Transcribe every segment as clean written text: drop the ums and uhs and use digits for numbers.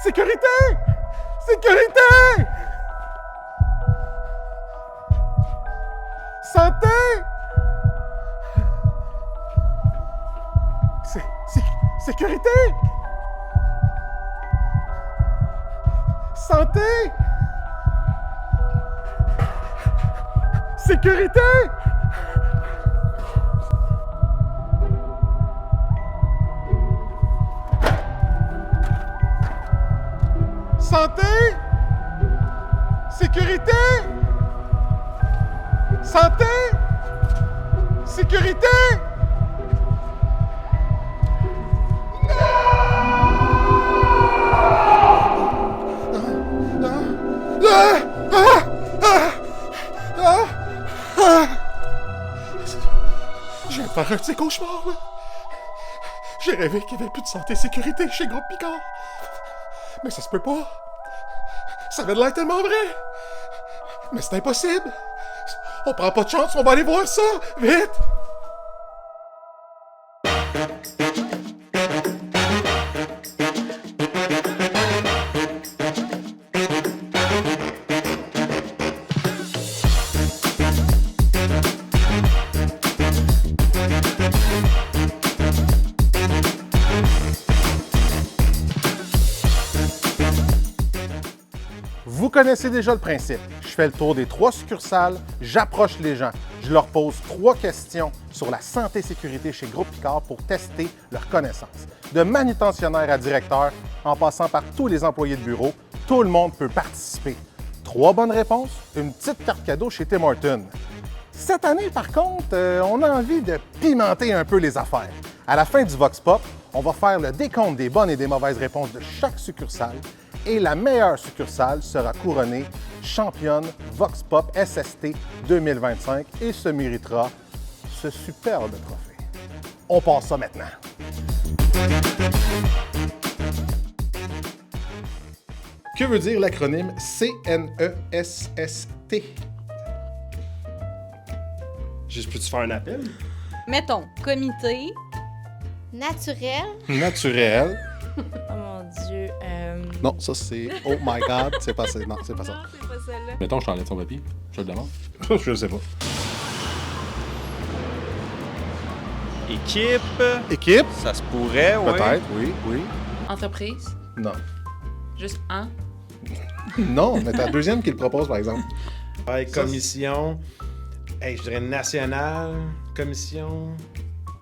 Sécurité! Sécurité! Santé! Sécurité! Santé! Sécurité! Santé! Sécurité! Santé! Sécurité! Je viens de faire un de ces cauchemars, là. J'ai rêvé qu'il n'y avait plus de santé et sécurité chez Groupe Picard. Mais ça se peut pas. Ça avait l'air tellement vrai. Mais c'est impossible. On prend pas de chance, on va aller voir ça. Vite! Vous connaissez déjà le principe. Je fais le tour des 3 succursales, j'approche les gens, je leur pose 3 questions sur la santé et sécurité chez Groupe Picard pour tester leurs connaissances. De manutentionnaire à directeur, en passant par tous les employés de bureau, tout le monde peut participer. 3 bonnes réponses, une petite carte cadeau chez Tim Hortons. Cette année, par contre, on a envie de pimenter un peu les affaires. À la fin du Vox Pop, on va faire le décompte des bonnes et des mauvaises réponses de chaque succursale et la meilleure succursale sera couronnée championne Vox Pop SST 2025 et se méritera ce superbe trophée. On passe ça maintenant. Que veut dire l'acronyme CNESST? Juste, peux-tu faire un appel? Mettons, comité. Naturel. Naturel. Oh mon Dieu. Non, ça c'est oh my god, c'est pas ça. Non, c'est pas ça. Non, c'est pas celle-là. Mettons, je t'enlève son papier. Je te le demande. Je sais pas. Équipe. Équipe? Ça se pourrait, ouais. Peut-être, oui, oui. Entreprise. Non. Juste un. Non, mais t'as la deuxième qui le propose, par exemple. Ouais, commission. Hey, je dirais nationale. Commission.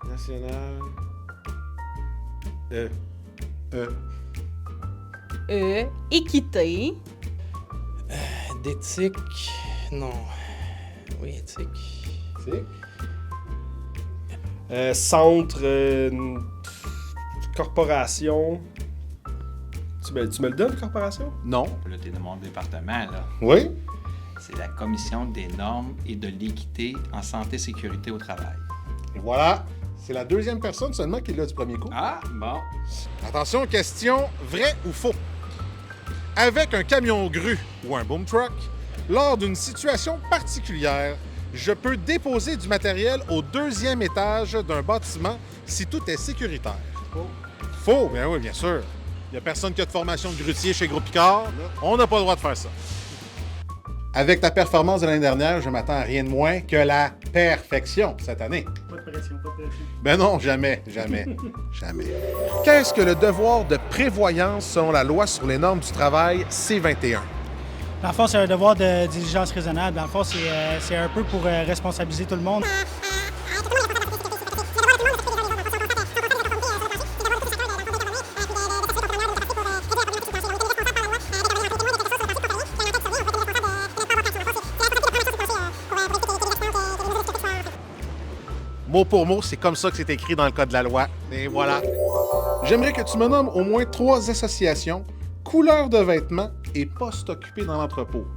Nationale. Équité. D'éthique. Non. Oui, éthique. Centre. Corporation. Tu me le donnes, corporation? Non. Là, t'es dans mon département, là. Oui? C'est la Commission des normes et de l'équité en santé et sécurité au travail. Et voilà. C'est la deuxième personne seulement qui l'a du premier coup. Ah, bon. Attention, question vrai ou faux. Avec un camion grue ou un boom truck, lors d'une situation particulière, je peux déposer du matériel au 2e étage d'un bâtiment si tout est sécuritaire. Faux. Faux, bien oui, bien sûr. Il n'y a personne qui a de formation de grutier chez Groupe Picard. On n'a pas le droit de faire ça. Avec ta performance de l'année dernière, je m'attends à rien de moins que la perfection cette année. Pas de pression, pas de pression. Ben non, jamais, jamais, jamais. Qu'est-ce que le devoir de prévoyance selon la loi sur les normes du travail C-21? Dans le fond, c'est un devoir de diligence raisonnable. Dans le fond, c'est un peu pour responsabiliser tout le monde. Mot pour mot, c'est comme ça que c'est écrit dans le code de la loi. Et voilà. J'aimerais que tu me nommes au moins 3 associations, couleurs de vêtements et postes occupés dans l'entrepôt.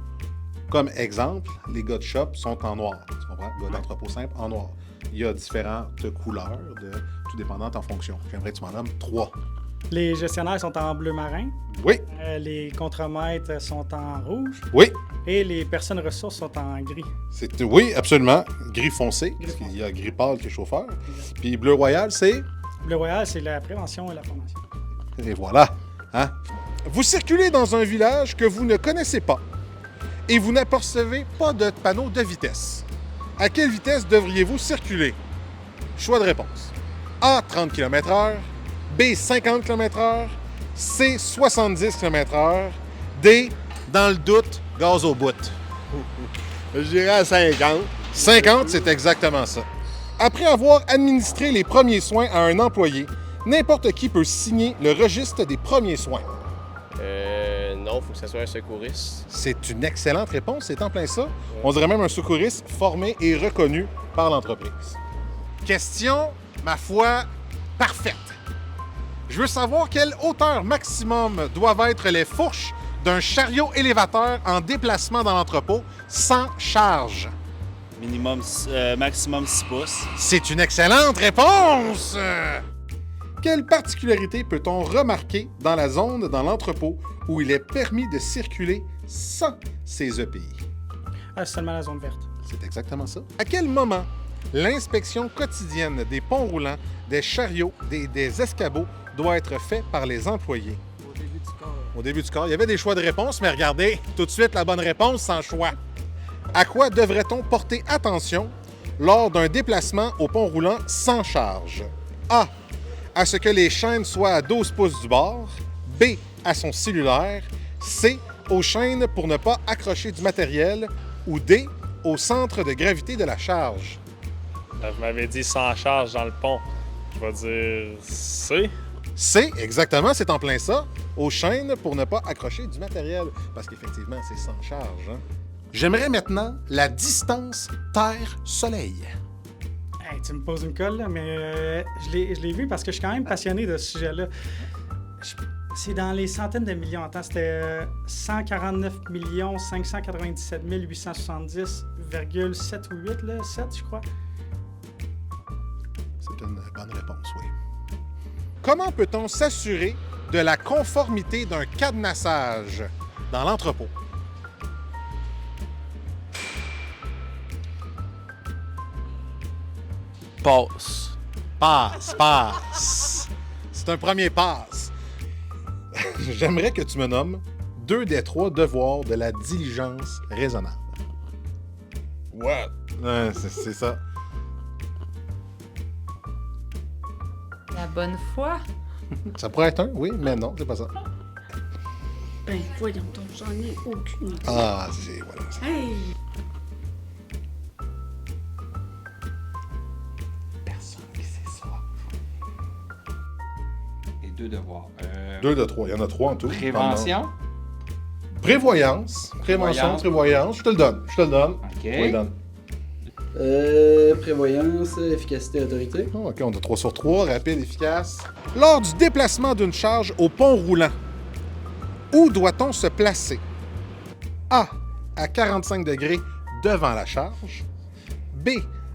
Comme exemple, les gars de shop sont en noir. Tu comprends? Gars d'entrepôt simple en noir. Il y a différentes couleurs, tout dépendant en fonction. J'aimerais que tu m'en nommes 3. Les gestionnaires sont en bleu marin. Oui, Les contremaîtres sont en rouge. oui. Et les personnes ressources sont en gris. Oui, absolument. Gris foncé, parce qu'il y a gris pâle qui est chauffeur. Puis bleu royal, c'est... Bleu royal, c'est la prévention et la formation. Et voilà. Hein? Vous circulez dans un village que vous ne connaissez pas et vous n'apercevez pas de panneau de vitesse. À quelle vitesse devriez-vous circuler? Choix de réponse. A, 30 km/h. B, 50 km/h. C, 70 km/h. D, dans le doute, gaz au bout. Je dirais à 50. 50, c'est exactement ça. Après avoir administré les premiers soins à un employé, n'importe qui peut signer le registre des premiers soins. Non, faut que ça soit un secouriste. C'est une excellente réponse, c'est en plein ça. On dirait même un secouriste formé et reconnu par l'entreprise. Question, ma foi, parfaite. Je veux savoir quelle hauteur maximum doivent être les fourches d'un chariot élévateur en déplacement dans l'entrepôt sans charge. Minimum, maximum 6 pouces. C'est une excellente réponse! Quelle particularité peut-on remarquer dans la zone dans l'entrepôt où il est permis de circuler sans ces EPI? Ah, c'est seulement la zone verte. C'est exactement ça. À quel moment l'inspection quotidienne des ponts roulants, des chariots, des escabeaux doit être faite par les employés? Au début du corps. Au début du corps, il y avait des choix de réponse, mais regardez, tout de suite la bonne réponse sans choix. À quoi devrait-on porter attention lors d'un déplacement au pont roulant sans charge? A. À ce que les chaînes soient à 12 pouces du bord. B. À son cellulaire. C. Aux chaînes pour ne pas accrocher du matériel. Ou D. Au centre de gravité de la charge. Vous m'avez dit sans charge dans le pont. Je vais dire C. C. Exactement, c'est en plein ça. Aux chaînes pour ne pas accrocher du matériel. Parce qu'effectivement, c'est sans charge. Hein? J'aimerais maintenant la distance Terre-Soleil. Hey, tu me poses une colle, là, mais je l'ai vu parce que je suis quand même passionné de ce sujet-là. C'est dans les centaines de millions. Attends, c'était 149 597 870,7 ou 8, là, 7, je crois. C'est une bonne réponse, oui. Comment peut-on s'assurer de la conformité d'un cadenassage dans l'entrepôt? Passe. Passe. C'est un premier passe. J'aimerais que tu me nommes 2 des 3 devoirs de la diligence raisonnable. What? C'est ça. La bonne foi. Ça pourrait être un, oui, mais non, c'est pas ça. Ben, voyons donc, j'en ai aucune idée. Ah, c'est... voilà. Hey! Personne qui sait ça. Et 2 devoirs. 2 de 3. Il y en a 3 en tout. Prévention. Prévoyance. Prévention, prévoyance. Je te le donne. Je te le donne. OK. Je te le donne. Prévoyance, efficacité, autorité. Oh, OK, on a 3 sur 3. Rapide, efficace. Lors du déplacement d'une charge au pont roulant, où doit-on se placer? A. À 45 degrés devant la charge. B.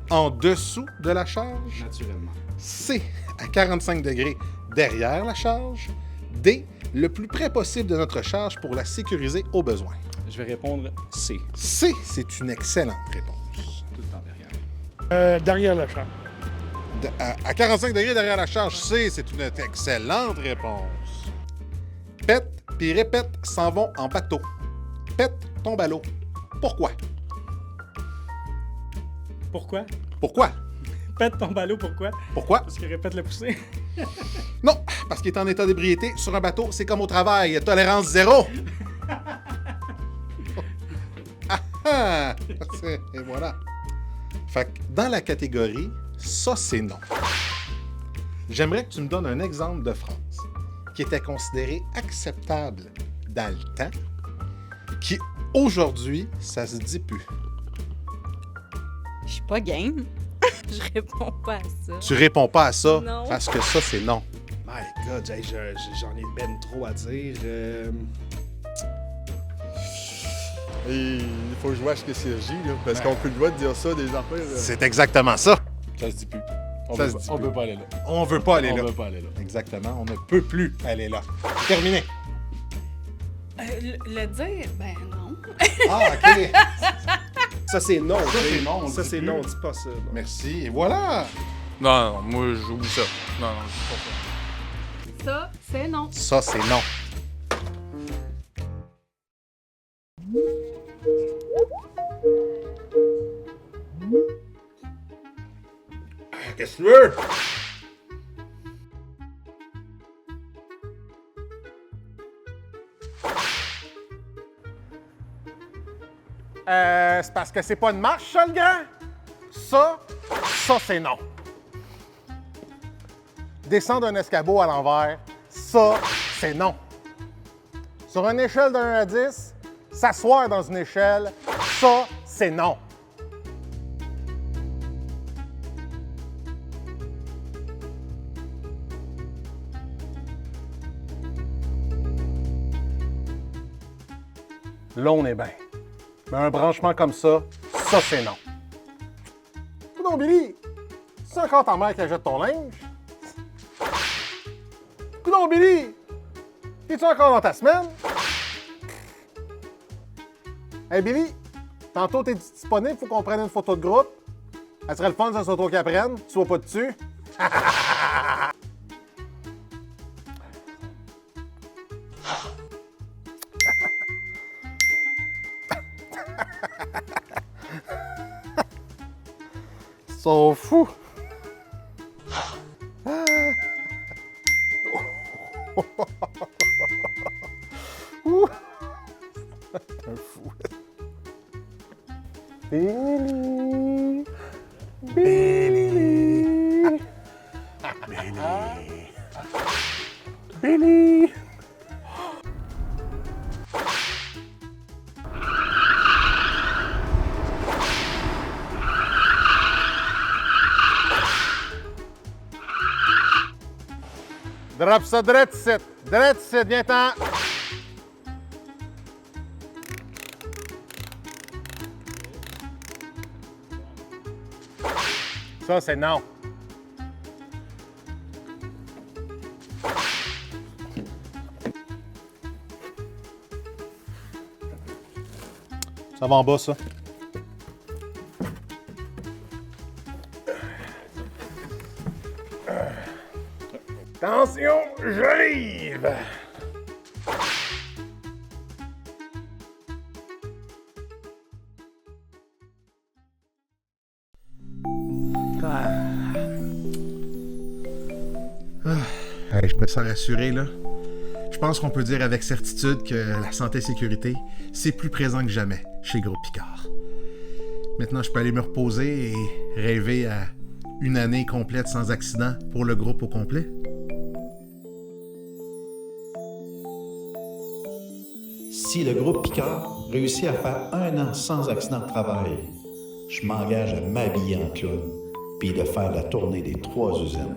En dessous de la charge. Naturellement. C. À 45 degrés derrière la charge. D. Le plus près possible de notre charge pour la sécuriser au besoin. Je vais répondre C. C. C'est une excellente réponse. Tout le temps derrière. Derrière la chambre. À 45 degrés derrière la charge C, c'est une excellente réponse. Pète puis répète s'en vont en bateau. Pète tombe à l'eau. Pourquoi? Pourquoi? Pourquoi? Pète ton ballot, pourquoi? Pourquoi? Parce qu'il répète le poussé. Non, parce qu'il est en état d'ébriété sur un bateau, c'est comme au travail, tolérance 0. Ah! Et voilà. Fait que dans la catégorie « ça, c'est non », j'aimerais que tu me donnes un exemple de phrase qui était considérée acceptable dans le temps, qui, aujourd'hui, ça se dit plus. Je suis pas game. Je réponds pas à ça. Tu réponds pas à ça Non. parce que ça, c'est non. My God, hey, j'en ai ben trop à dire. Il faut jouer à ce que Sergi, là, parce qu'on peut le droit de dire ça des affaires. C'est exactement ça. Ça se dit plus. Ça se dit On plus. peut pas aller là. On veut pas aller On là. veut pas aller là. Exactement. On ne peut plus aller là. Terminé. Le dire, ben non. Ah, OK. Ça, c'est non. Ça, c'est non, on le Ça, dit c'est plus. non, dis pas ça. Non. Merci. Et voilà. Non, non, moi, j'oublie ça. Non, non, je dis pas ça. Ça, c'est non. Ça, c'est non. Qu'est-ce que tu veux? C'est parce que c'est pas une marche, ça, le grand? Ça, c'est non. Descendre un escabeau à l'envers, ça, c'est non. Sur une échelle de 1 à 10, s'asseoir dans une échelle, ça, c'est non. Là, on est bien. Mais un branchement comme ça, c'est non. Coudonc, Billy, c'est encore ta mère qui achète ton linge? Coudonc, Billy, es-tu encore dans ta semaine? Hey, Billy, tantôt t'es disponible, faut qu'on prenne une photo de groupe. Elle serait le fun, ça soit toi qui apprenne, tu sois pas dessus. Ils sont fous. Un fou. Billy. Billy. Billy. Billy. Drop ça direct ici. Direct ici, viens-t'en. Ça, c'est non. Ça va en bas, ça. Attention, j'arrive! Hey, je me sens rassuré, là. Je pense qu'on peut dire avec certitude que la santé et sécurité, c'est plus présent que jamais chez Groupe Picard. Maintenant, je peux aller me reposer et rêver à une année complète sans accident pour le groupe au complet. Si le groupe Picard réussit à faire 1 an sans accident de travail, je m'engage à m'habiller en clown puis de faire la tournée des 3 usines.